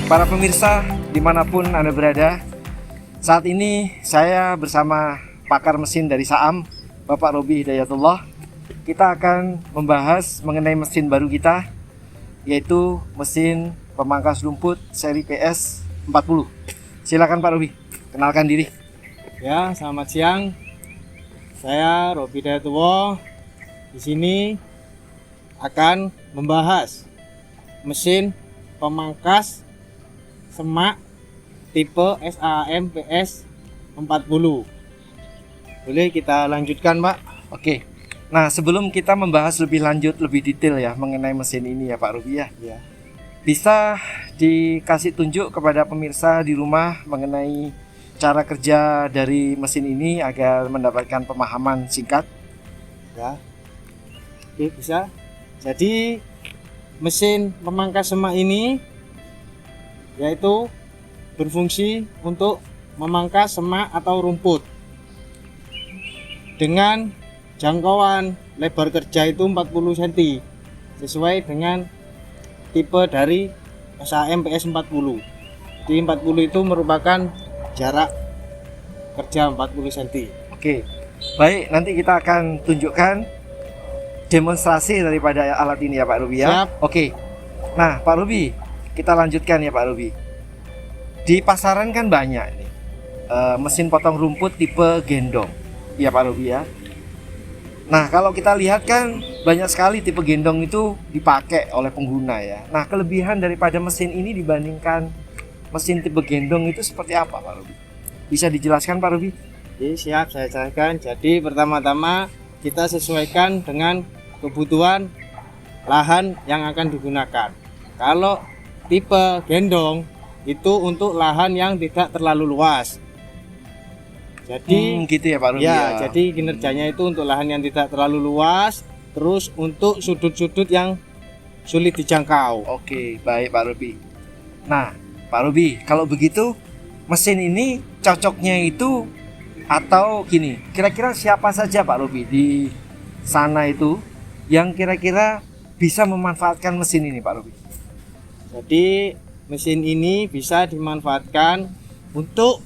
Para pemirsa dimanapun Anda berada, saat ini saya bersama pakar mesin dari Saam, Bapak Robi Hidayatullah. Kita akan membahas mengenai mesin baru kita, yaitu mesin pemangkas rumput seri PS 40. Silakan Pak Robi, kenalkan diri. Ya, selamat siang. Saya Robi Hidayatullah. Di sini akan membahas mesin pemangkas semak tipe SAM PS 40. Boleh kita lanjutkan, Pak? Oke. Nah, sebelum kita membahas lebih lanjut, lebih detail ya mengenai mesin ini ya Pak Robi ya. Ya. Bisa dikasih tunjuk kepada pemirsa di rumah mengenai cara kerja dari mesin ini agar mendapatkan pemahaman singkat. Ya. Oke, bisa. Jadi mesin pemangkas semak ini yaitu berfungsi untuk memangkas semak atau rumput dengan jangkauan lebar kerja itu 40 cm sesuai dengan tipe dari SAM PS 40. Jadi 40 itu merupakan jarak kerja 40 cm. Oke. Baik, nanti kita akan tunjukkan demonstrasi daripada alat ini ya Pak Robi ya. Siap. Oke. Nah, Pak Robi, kita lanjutkan ya Pak Robi. Di pasaran kan banyak nih mesin potong rumput tipe gendong. Iya Pak Robi ya. Nah, kalau kita lihat kan banyak sekali tipe gendong itu dipakai oleh pengguna ya. Nah, kelebihan daripada mesin ini dibandingkan mesin tipe gendong itu seperti apa Pak Robi? Bisa dijelaskan Pak Robi? Oke, siap, saya jelaskan. Jadi pertama-tama kita sesuaikan dengan kebutuhan lahan yang akan digunakan. Kalau tipe gendong itu untuk lahan yang tidak terlalu luas. Jadi gitu ya Pak Robi ya, jadi kinerjanya itu untuk lahan yang tidak terlalu luas, terus untuk sudut-sudut yang sulit dijangkau. Oke, baik Pak Robi. Nah, Pak Robi, kalau begitu mesin ini cocoknya itu atau gini, kira-kira siapa saja Pak Robi di sana itu yang kira-kira bisa memanfaatkan mesin ini Pak Robi? Jadi mesin ini bisa dimanfaatkan untuk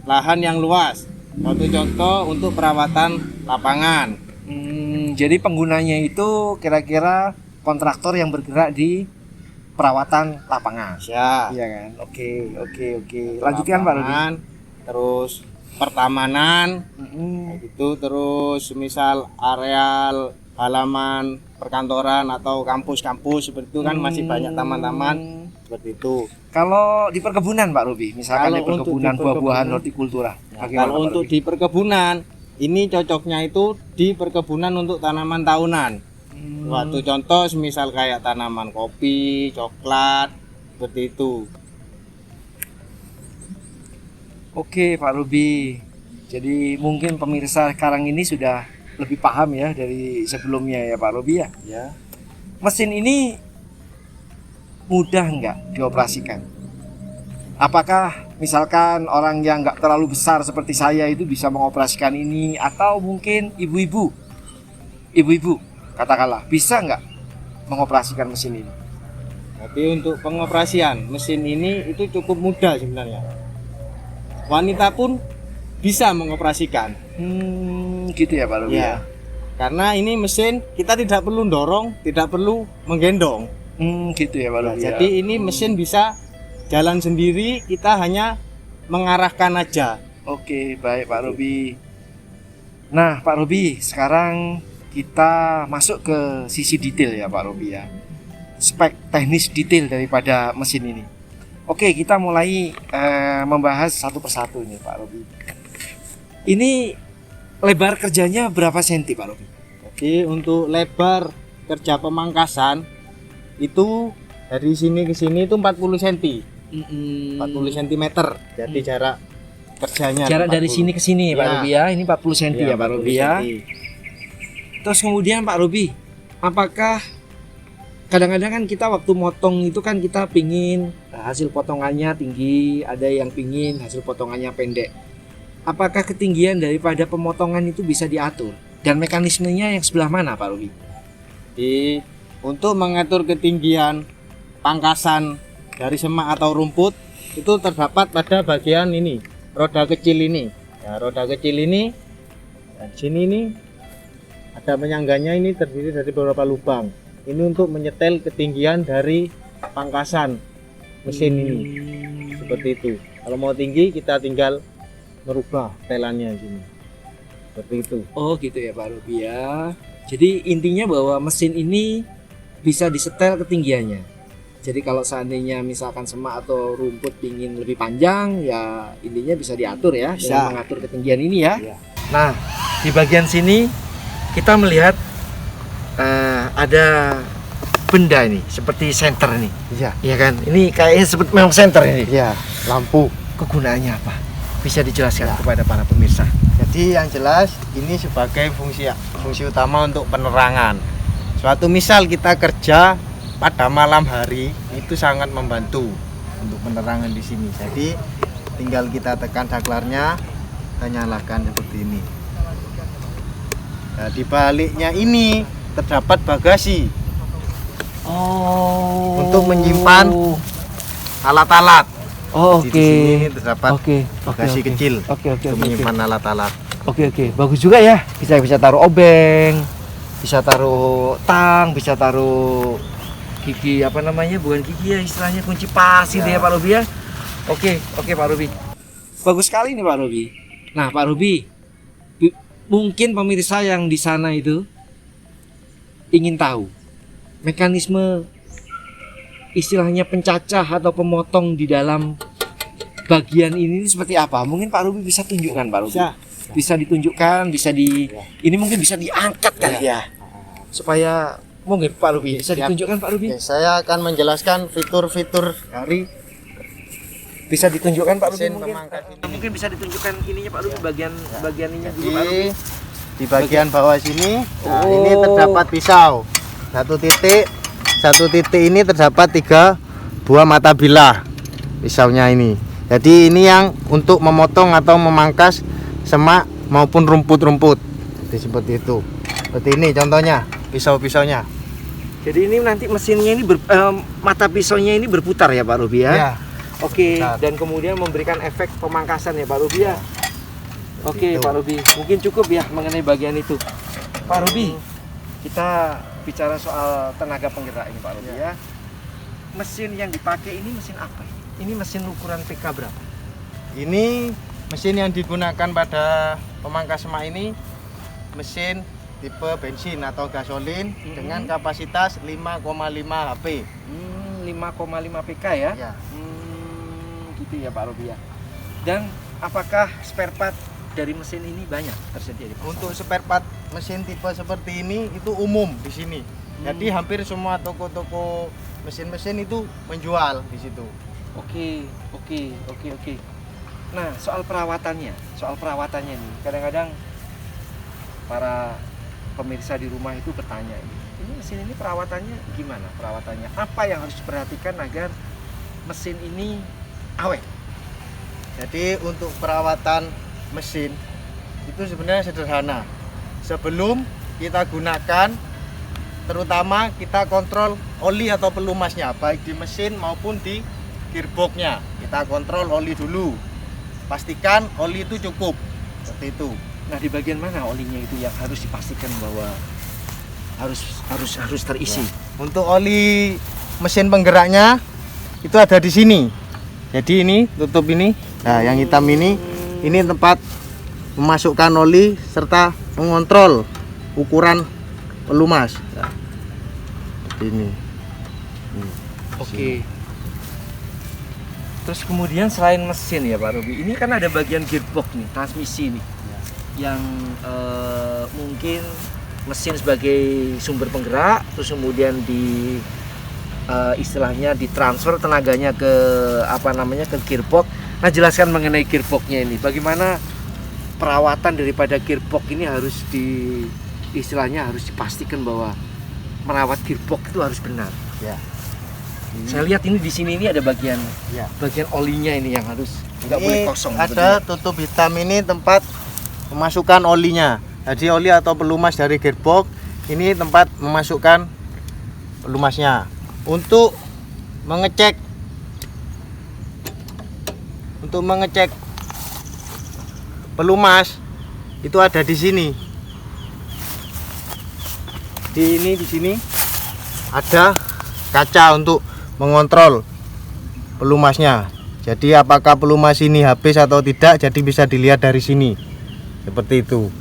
lahan yang luas. Suatu contoh untuk perawatan lapangan. Jadi penggunanya itu kira-kira kontraktor yang bergerak di perawatan lapangan. Ya. Iya kan? Oke. Lanjutkan Pak Robi. Terus pertamanan, gitu. Terus misal areal halaman perkantoran atau kampus-kampus seperti itu kan masih banyak taman-taman seperti itu. Kalau di perkebunan Pak Robi, misalkan di perkebunan buah-buahan hortikultura. Ya, kalau untuk di perkebunan ini cocoknya itu di perkebunan untuk tanaman tahunan. Suatu contoh misal kayak tanaman kopi, coklat, seperti itu. Oke Pak Robi, jadi mungkin pemirsa sekarang ini sudah lebih paham ya dari sebelumnya ya Pak Robi ya. Ya. Mesin ini mudah nggak dioperasikan? Apakah misalkan orang yang nggak terlalu besar seperti saya itu bisa mengoperasikan ini, atau mungkin ibu-ibu katakanlah bisa nggak mengoperasikan mesin ini? Tapi untuk pengoperasian mesin ini itu cukup mudah sebenarnya. Wanita pun bisa mengoperasikan. Gitu ya Pak Robi ya. Karena ini mesin kita tidak perlu dorong, tidak perlu menggendong. Gitu ya Pak Robi. Jadi ini mesin bisa jalan sendiri, kita hanya mengarahkan aja. Oke, baik Pak Robi. Nah, Pak Robi, sekarang kita masuk ke sisi detail ya Pak Robi ya. Spek teknis detail daripada mesin ini. Oke, kita mulai membahas satu persatu nih Pak Robi. Ini lebar kerjanya berapa senti Pak Robi? Jadi untuk lebar kerja pemangkasan itu dari sini ke sini itu 40 cm. 40 cm. Jadi jarak kerjanya. Jarak 40. dari sini ke sini Pak Robi ya. Ini 40 cm ya Pak Robi ya. Terus kemudian Pak Robi, apakah kadang-kadang kan kita waktu motong itu kan kita pingin hasil potongannya tinggi, ada yang pingin hasil potongannya pendek. Apakah ketinggian daripada pemotongan itu bisa diatur? Dan mekanismenya yang sebelah mana Pak Robi? Untuk mengatur ketinggian pangkasan dari semak atau rumput itu terdapat pada bagian ini, roda kecil ini. Ya, roda kecil ini dan sini ini ada penyangganya, ini terdiri dari beberapa lubang. Ini untuk menyetel ketinggian dari pangkasan mesin ini. Seperti itu. Kalau mau tinggi kita tinggal merubah telannya sini. Seperti itu. Oh gitu ya Pak Robi ya. Jadi intinya bahwa mesin ini bisa disetel ketinggiannya. Jadi kalau seandainya misalkan semak atau rumput ingin lebih panjang, ya intinya bisa diatur ya, Bisa. dengan mengatur ketinggian ini ya. Iya. Nah, di bagian sini kita melihat ada benda ini, seperti senter nih. Iya. Iya kan? Ini kayaknya seperti memang senter ini. Iya, lampu. Kegunaannya apa? Bisa dijelaskan Ya. kepada para pemirsa. Jadi yang jelas ini sebagai fungsi utama untuk penerangan. Suatu misal kita kerja pada malam hari itu sangat membantu untuk penerangan di sini. Jadi tinggal kita tekan saklarnya, kita nyalakan seperti ini. Nah, di baliknya ini terdapat bagasi Oh. untuk menyimpan alat-alat. Oh, Di sini terdapat Oke. bagasi kecil Oke. untuk menyimpan alat-alat. Oke. Bagus juga ya. Bisa taruh obeng, bisa taruh tang, bisa taruh gigi apa namanya? Bukan gigi ya, istilahnya kunci pas gitu ya Pak Robi ya. Oke Pak Robi. Bagus sekali nih Pak Robi. Nah Pak Robi, mungkin pemirsa yang di sana itu ingin tahu mekanisme istilahnya pencacah atau pemotong di dalam bagian ini seperti apa? Mungkin Pak Robi bisa tunjukkan Pak Robi. Bisa ditunjukkan, ini mungkin bisa diangkat kali ya. Supaya mungkin Pak Robi bisa ditunjukkan Pak Robi. Oke, saya akan menjelaskan fitur-fitur dari Bisa ditunjukkan Pak Robi mesin mungkin. pemangkas ini. Mungkin bisa ditunjukkan ininya Pak Robi bagian ininya dulu Pak Robi. Jadi di bagian bawah sini, nah, Oh. ini terdapat pisau. Satu titik ini terdapat 3 buah mata bilah pisaunya ini. Jadi ini yang untuk memotong atau memangkas semak maupun rumput-rumput. Jadi seperti itu. Seperti ini contohnya pisau-pisaunya. Jadi ini nanti mesinnya ini mata pisaunya ini berputar ya Pak Robi ya. Ya. Oke, Putar. dan kemudian memberikan efek pemangkasan ya Pak Robi ya. Oke Gitu. Pak Robi, mungkin cukup ya mengenai bagian itu. Pak Robi, kita bicara soal tenaga penggerak ini Pak Robi ya. Mesin yang dipakai ini mesin apa? Ini mesin ukuran PK berapa? Ini mesin yang digunakan pada pemangkas semak ini mesin tipe bensin atau gasolin dengan kapasitas 5,5 HP. 5,5 PK ya? Ya. Gitu ya Pak Robi ya. Dan apakah spare part dari mesin ini banyak tersedia di pasar? Untuk spare part mesin tipe seperti ini itu umum di sini. Jadi hampir semua toko-toko mesin-mesin itu menjual di situ. Oke. Nah, soal perawatannya nih, kadang-kadang para pemirsa di rumah itu bertanya ini mesin ini perawatannya gimana? Perawatannya apa yang harus diperhatikan agar mesin ini awet? Jadi untuk perawatan mesin itu sebenarnya sederhana. Sebelum kita gunakan, terutama kita kontrol oli atau pelumasnya, baik di mesin maupun di gearboxnya. Kita kontrol oli dulu. Pastikan oli itu cukup. Seperti itu. Nah, di bagian mana olinya itu yang harus dipastikan bahwa harus terisi? Untuk oli mesin penggeraknya itu ada di sini. Jadi ini tutup ini. Nah, yang hitam ini tempat memasukkan oli serta mengontrol ukuran pelumas. Nah, seperti ini. Oke. Terus kemudian selain mesin ya Pak Robi, ini kan ada bagian gearbox nih, transmisi nih, yang mungkin mesin sebagai sumber penggerak, terus kemudian istilahnya ditransfer tenaganya ke ke gearbox. Nah, jelaskan mengenai gearboxnya ini, bagaimana perawatan daripada gearbox ini harus istilahnya harus dipastikan bahwa merawat gearbox itu harus benar. Ya. Saya lihat ini di sini ini ada bagian Ya. olinya ini yang harus nggak Ini boleh kosong. ada tutup hitam ini tempat memasukkan olinya. Jadi oli atau pelumas dari gearbox ini tempat memasukkan pelumasnya. Untuk mengecek untuk mengecek pelumas itu ada di sini. Di sini ada kaca untuk mengontrol pelumasnya. Jadi apakah pelumas ini habis atau tidak, jadi bisa dilihat dari sini. Seperti itu.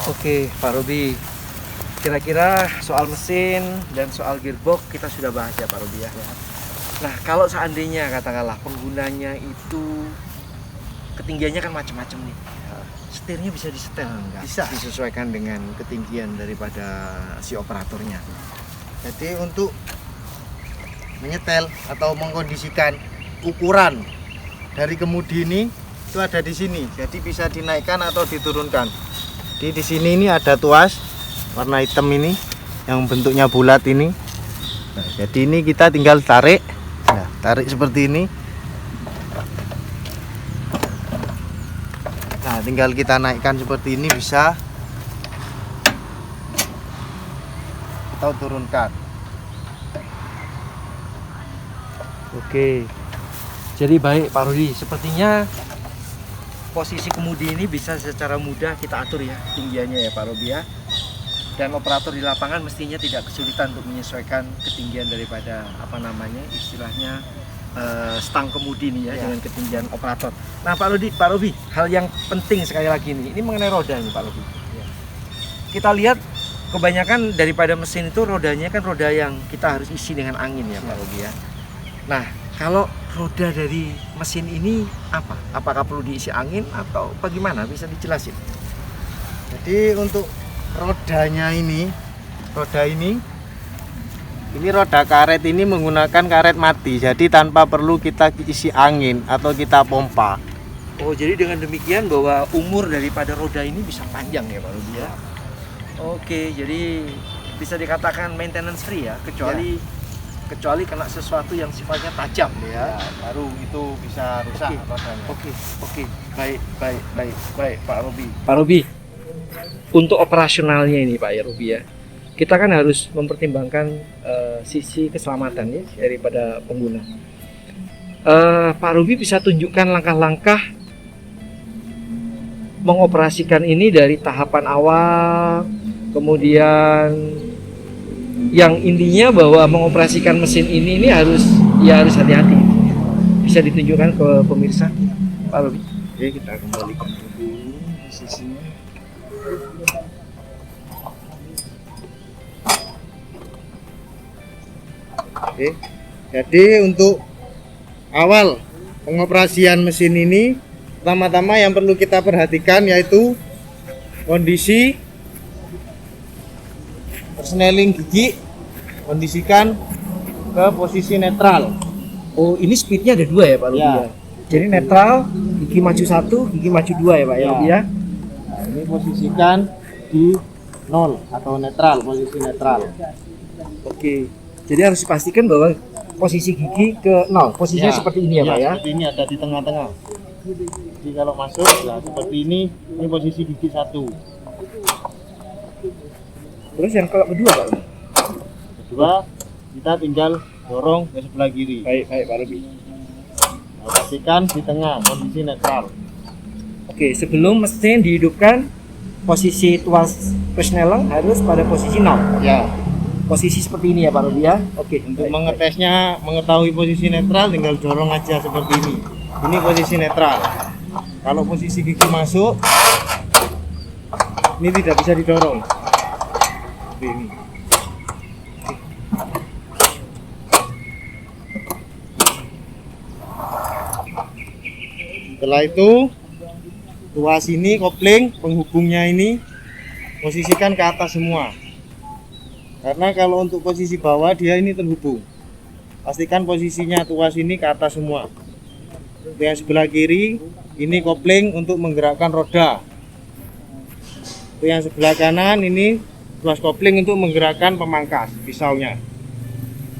Oke, Pak Robi. Kira-kira soal mesin dan soal gearbox kita sudah bahas ya, Pak Robi ya. Nah, kalau seandainya katakanlah penggunanya itu ketinggiannya kan macam-macam nih. Setirnya bisa disetel enggak? Bisa. Disesuaikan dengan ketinggian daripada si operatornya. Jadi untuk menyetel atau mengkondisikan ukuran dari kemudi ini itu ada di sini. Jadi bisa dinaikkan atau diturunkan. Di sini ini ada tuas warna hitam ini yang bentuknya bulat ini. Nah, jadi ini kita tinggal tarik. Nah, tarik seperti ini. Nah, tinggal kita naikkan seperti ini bisa, atau turunkan. Oke. Jadi baik Pak Rudi, sepertinya posisi kemudi ini bisa secara mudah kita atur ya tinggiannya ya Pak Rudi ya. Dan operator di lapangan mestinya tidak kesulitan untuk menyesuaikan ketinggian daripada apa namanya istilahnya stang kemudi nih ya, dengan ketinggian operator. Nah Pak Robi, hal yang penting sekali lagi nih, ini mengenai roda nih Pak Robi. Kita lihat kebanyakan daripada mesin itu rodanya kan roda yang kita harus isi dengan angin ya Pak Robi ya. Nah kalau roda dari mesin ini apa? Apakah perlu diisi angin atau bagaimana? Bisa dijelasin? Jadi untuk rodanya ini, roda karet ini menggunakan karet mati, jadi tanpa perlu kita isi angin atau kita pompa. Oh, jadi dengan demikian bahwa umur daripada roda ini bisa panjang ya Pak Rudi ya? Oke, jadi bisa dikatakan maintenance free ya, kecuali kena sesuatu yang sifatnya tajam ya, baru itu bisa rusak rodanya. Oke, baik Pak Robi. Pak Robi, untuk operasionalnya ini Pak Robi ya, kita kan harus mempertimbangkan sisi keselamatan ya daripada pengguna. Pak Robi bisa tunjukkan langkah-langkah mengoperasikan ini dari tahapan awal, kemudian yang intinya bahwa mengoperasikan mesin ini harus hati-hati. Bisa ditunjukkan ke pemirsa Pak Robi. Oke, kita kembalikan dulu posisinya. Oke. Jadi untuk awal pengoperasian mesin ini, pertama-tama yang perlu kita perhatikan yaitu kondisi persneling gigi, kondisikan ke posisi netral. Oh, ini speednya ada dua ya Pak Robi ya? Jadi netral, gigi maju 1, gigi maju 2 ya Pak Robi ya? Nah, ini posisikan di 0 atau netral, posisi netral. Oke. Jadi harus dipastikan bahwa posisi gigi ke 0. Posisinya seperti ini ya Pak ya? Seperti ini ada di tengah-tengah. Jadi kalau masuk ya seperti ini posisi gigi 1. Terus yang kedua Pak? Kedua, kita tinggal dorong ke sebelah kiri. Baik Pak Robi. Nah, pastikan di tengah, kondisi netral. Oke, sebelum mesin dihidupkan, posisi tuas persneleng harus pada posisi 0. Ya. Posisi seperti ini ya Pak Robi ya. Oke. Untuk mengetesnya, mengetahui posisi netral, tinggal dorong aja seperti ini. Ini posisi netral. Kalau posisi gigi masuk, ini tidak bisa didorong. Seperti ini. Setelah itu, tuas ini kopling penghubungnya ini posisikan ke atas semua. Karena kalau untuk posisi bawah dia ini terhubung. Pastikan posisinya tuas ini ke atas semua. Untuk yang sebelah kiri ini kopling untuk menggerakkan roda. Untuk yang sebelah kanan ini tuas kopling untuk menggerakkan pemangkas pisaunya.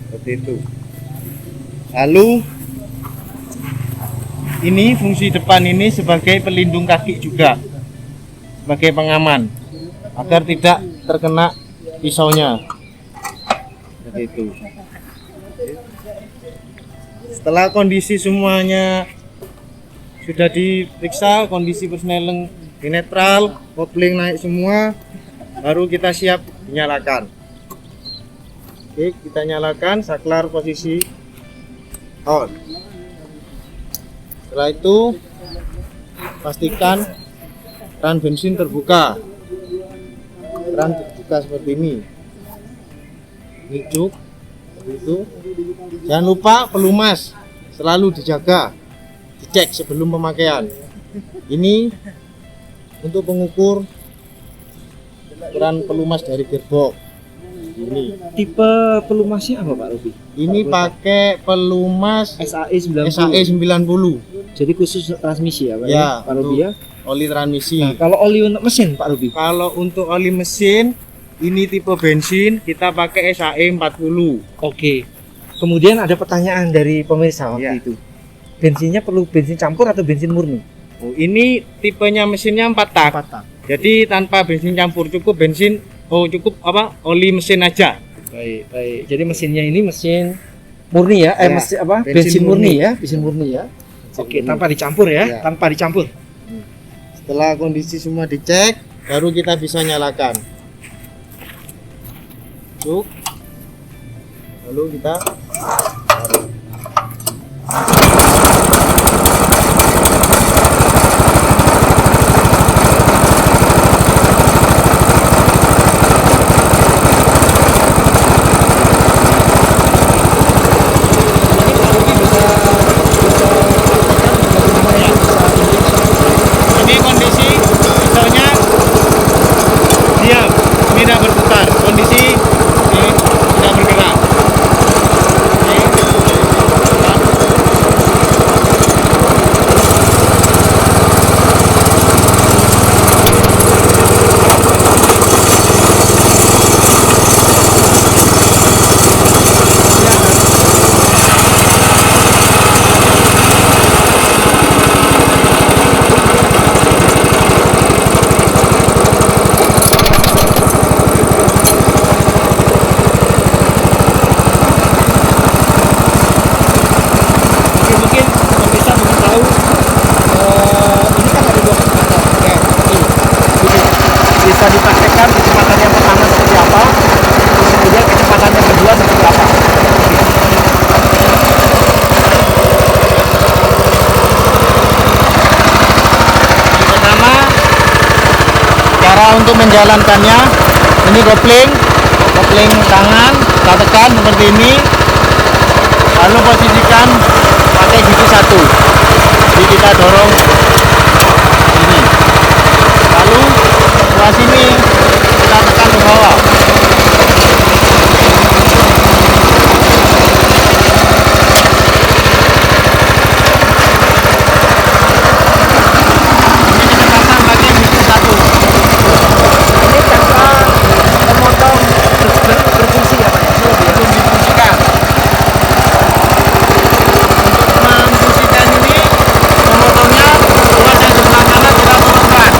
Seperti itu. Lalu ini fungsi depan ini sebagai pelindung kaki juga, sebagai pengaman agar tidak terkena pisaunya. Seperti itu. Setelah kondisi semuanya sudah diperiksa, kondisi persneleng di netral, kopling naik semua, baru kita siap dinyalakan. Oke, kita nyalakan, saklar posisi on. Setelah itu pastikan keran bensin terbuka. Keran terbuka seperti ini. Ini cuk, seperti itu. Jangan lupa pelumas selalu dijaga, dicek sebelum pemakaian. Ini untuk pengukur ukuran pelumas dari gearbox. Ini Tipe pelumasnya apa Pak Ruby? ini pakai pelumas SAE 90. SAE 90. Jadi khusus transmisi ya Pak? Ya, Pak Ruby ya. Oli transmisi. Nah, kalau oli untuk mesin Pak Ruby? Kalau untuk oli mesin, ini tipe bensin kita pakai SAE 40. Oke. Kemudian ada pertanyaan dari pemirsa waktu Ya. itu. Bensinnya perlu bensin campur atau bensin murni? Oh, ini tipenya mesinnya 4 tak. Jadi tanpa bensin campur, cukup bensin, cukup oli mesin aja. Baik, baik. Jadi mesinnya ini mesin murni ya? Ya, Mesin apa? bensin Bensin murni murni. ya? Bensin murni ya. Oke, murni. tanpa dicampur ya? Ya. Tanpa dicampur. Setelah kondisi semua dicek, baru kita bisa nyalakan. Cuk. Lalu kita taruh. Ini kondisi pisaunya diam, ini tidak berputar. Kondisi ini tidak bergerak. Mungkin pemirsa belum tahu ini kan ada dua kecepatan. Oke. Jadi, bisa dipraktekkan kecepatan yang pertama seperti apa, terus kemudian kecepatan yang kedua seperti apa. Yang pertama, cara untuk menjalankannya, ini kopling tangan, kita tekan seperti ini, lalu posisikan pakai gigi 1. Jadi kita dorong ini, lalu setelah sini kita tekan ke bawah. Ini kecepatan pakai gigi 1. Ini tanpa memotong berfungsi ya Pak? Belum difungsikan. Untuk memfungsikan ini, memotongnya buat yang sebelah kanan kita potong pelan.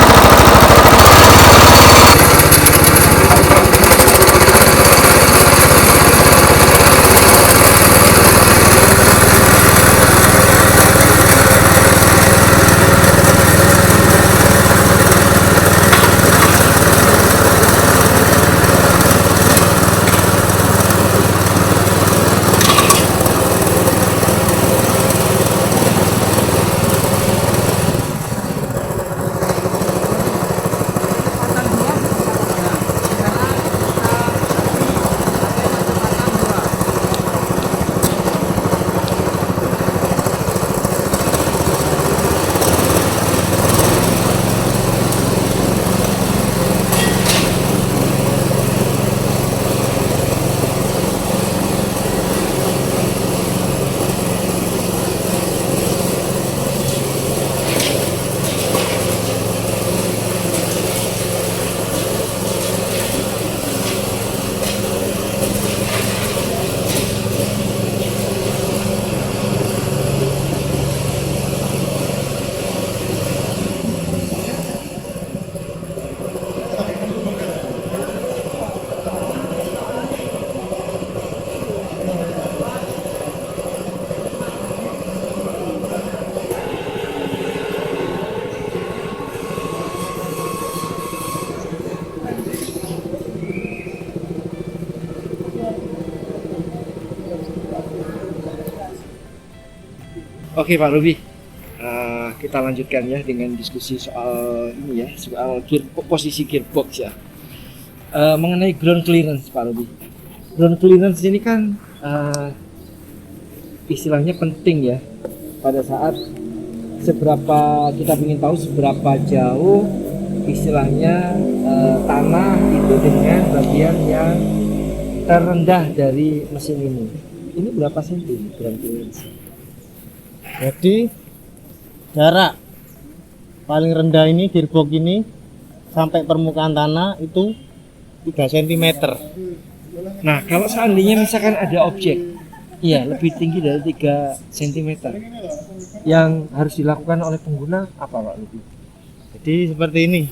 Oke Pak Ruby, kita lanjutkan ya dengan diskusi soal ini ya, soal posisi gearbox ya. Mengenai ground clearance Pak Ruby. Ground clearance ini kan istilahnya penting ya pada saat seberapa kita ingin tahu seberapa jauh istilahnya tanah itu dengan bagian yang terendah dari mesin ini. Ini berapa senti ground clearance? Jadi jarak paling rendah ini gearbox ini sampai permukaan tanah itu 3 cm. Nah, kalau seandainya misalkan ada objek lebih tinggi dari 3 cm yang harus dilakukan oleh pengguna apa Pak Ruby? Jadi seperti ini.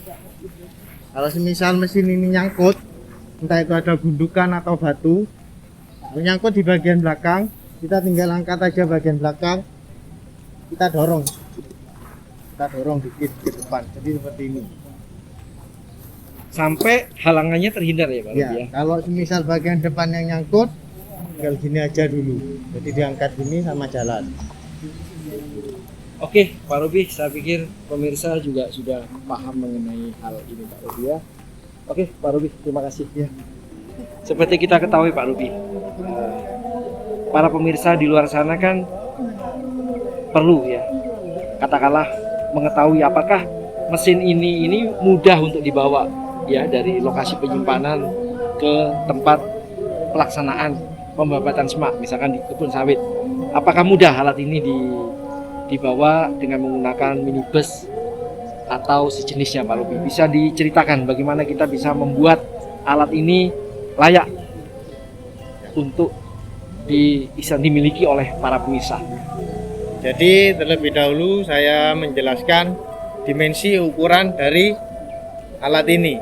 Kalau semisal mesin ini nyangkut, entah itu ada gundukan atau batu, menyangkut di bagian belakang, kita tinggal angkat aja bagian belakang, kita dorong dikit ke depan. Jadi seperti ini. Sampai halangannya terhindar ya Pak Ruby Ya, ya? kalau semisal bagian depan yang nyangkut, tinggal gini aja dulu. Jadi diangkat gini sama jalan. Oke Pak Ruby, saya pikir pemirsa juga sudah paham mengenai hal ini Pak Ruby ya. Oke Pak Ruby, terima kasih ya. Seperti kita ketahui Pak Ruby, para pemirsa di luar sana kan perlu ya, katakanlah mengetahui apakah mesin ini mudah untuk dibawa ya dari lokasi penyimpanan ke tempat pelaksanaan pembabatan semak, misalkan di kebun sawit. Apakah mudah alat ini dibawa dengan menggunakan minibus atau sejenisnya Pak Ruby? Bisa diceritakan bagaimana kita bisa membuat alat ini layak untuk dimiliki oleh para pemirsa? Jadi terlebih dahulu saya menjelaskan dimensi ukuran dari alat ini.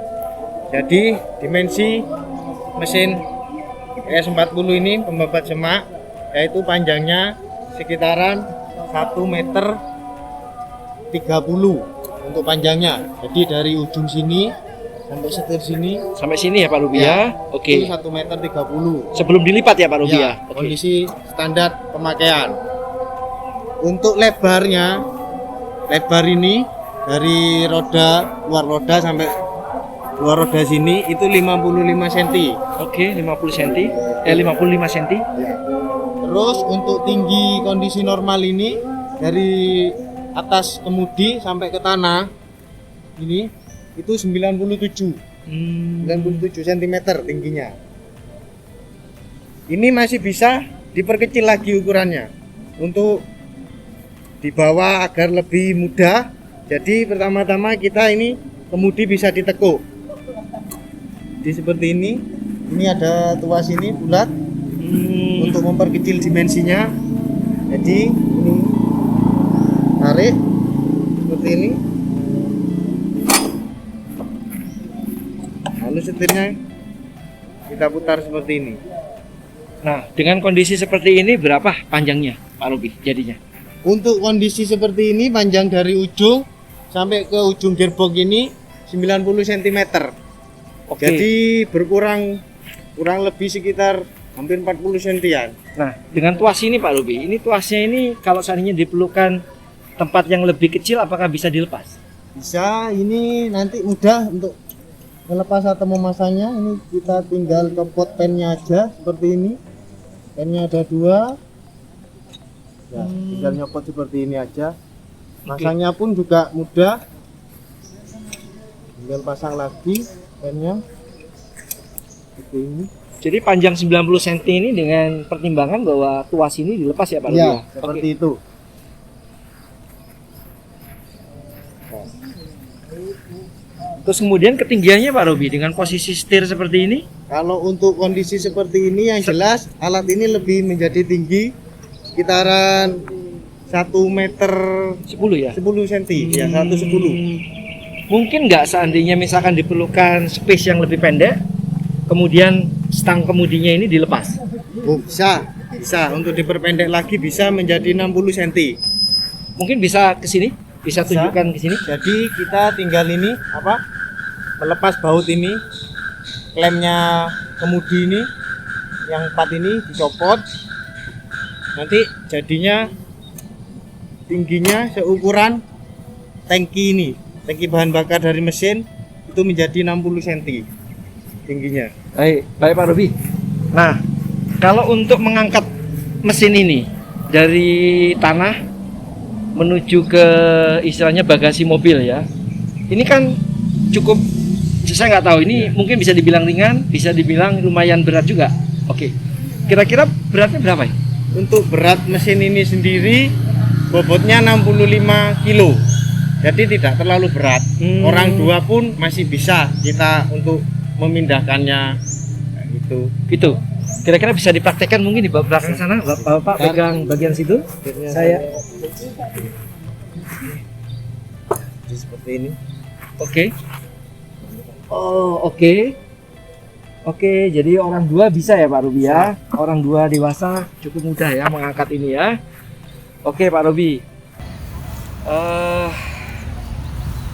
Jadi dimensi mesin PS40 ini pembabat semak, yaitu panjangnya sekitaran 1,30 meter untuk panjangnya. Jadi dari ujung sini sampai setir sini, Sampai sini ya Pak Ruby ya? Oke. itu 1,30 meter. Sebelum dilipat ya Pak Ruby ya? Oke. Kondisi standar pemakaian. Untuk lebarnya, lebar ini dari luar roda sampai luar roda sini itu 55 cm. Oke, 55 cm. Terus untuk tinggi kondisi normal ini dari atas kemudi sampai ke tanah ini itu 97 cm tingginya. Ini masih bisa diperkecil lagi ukurannya untuk dibawa agar lebih mudah. Jadi pertama-tama kita ini kemudi bisa ditekuk. Jadi seperti ini. Ini ada tuas ini bulat untuk memperkecil dimensinya. Jadi ini tarik seperti ini. Lalu setirnya kita putar seperti ini. Nah, dengan kondisi seperti ini berapa panjangnya Pak Ruby jadinya? Untuk kondisi seperti ini panjang dari ujung sampai ke ujung gearbox ini 90 cm. Oke. Jadi kurang lebih sekitar hampir 40 cm-an. Nah, dengan tuas ini Pak Ruby, ini tuasnya ini kalau seandainya diperlukan tempat yang lebih kecil, apakah bisa dilepas? Bisa, ini nanti mudah untuk melepas atau memasangnya. Ini kita tinggal copot pennya aja seperti ini. Pennya ada 2. Ya, tinggal nyopot seperti ini aja. Masangnya pun juga mudah. Tinggal pasang lagi pennya. Seperti ini. Jadi panjang 90 cm ini dengan pertimbangan bahwa tuas ini dilepas ya Pak Ruby? Ya, seperti itu. Terus kemudian ketinggiannya Pak Ruby dengan posisi setir seperti ini? Kalau untuk kondisi seperti ini yang jelas alat ini lebih menjadi tinggi sekitaran 1 meter 10 ya? 10 cm ya, 110. Mungkin nggak seandainya misalkan diperlukan space yang lebih pendek, kemudian stang kemudinya ini dilepas? Oh, bisa untuk diperpendek lagi, bisa menjadi 60 cm. Mungkin bisa ke sini? Bisa tunjukkan ke sini? Jadi kita tinggal ini melepas baut ini, klemnya kemudi ini, yang 4 ini dicopot. Nanti jadinya tingginya seukuran tangki bahan bakar dari mesin itu menjadi 60 cm tingginya. Baik Pak Robi. Nah, kalau untuk mengangkat mesin ini dari tanah menuju ke istilahnya bagasi mobil ya, ini kan cukup, saya nggak tahu ini mungkin bisa dibilang ringan, bisa dibilang lumayan berat juga. Oke, kira-kira beratnya berapa ya? Untuk berat mesin ini sendiri bobotnya 65 kilo, jadi tidak terlalu berat. Orang dua pun masih bisa kita untuk memindahkannya gitu. Itu kira-kira bisa dipraktekkan mungkin di belakang sana, Bapak pegang bagian situ. Saya Jadi seperti ini. oke. Oh, oke. Oke, jadi orang dua bisa ya Pak Robi ya. Orang dua dewasa cukup mudah ya mengangkat ini ya. Oke Pak Robi.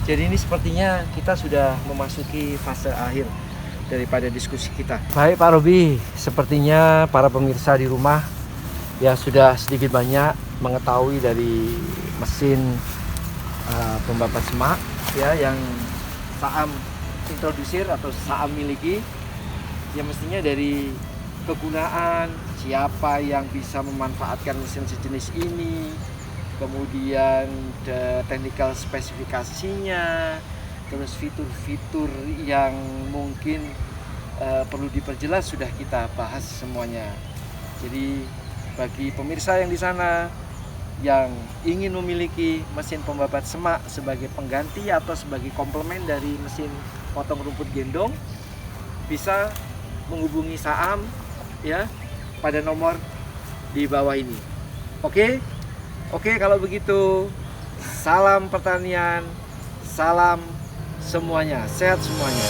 Jadi ini sepertinya kita sudah memasuki fase akhir daripada diskusi kita. Baik Pak Robi, sepertinya para pemirsa di rumah ya sudah sedikit banyak mengetahui dari mesin pembabat semak ya yang Saam introdusir atau Saam miliki. Ya mestinya dari kegunaan, siapa yang bisa memanfaatkan mesin sejenis ini, kemudian technical spesifikasinya, terus fitur-fitur yang mungkin perlu diperjelas sudah kita bahas semuanya. Jadi bagi pemirsa yang di sana yang ingin memiliki mesin pembabat semak sebagai pengganti atau sebagai komplement dari mesin potong rumput gendong, bisa menghubungi Saam ya pada nomor di bawah ini. Oke, kalau begitu salam pertanian, salam semuanya, sehat semuanya.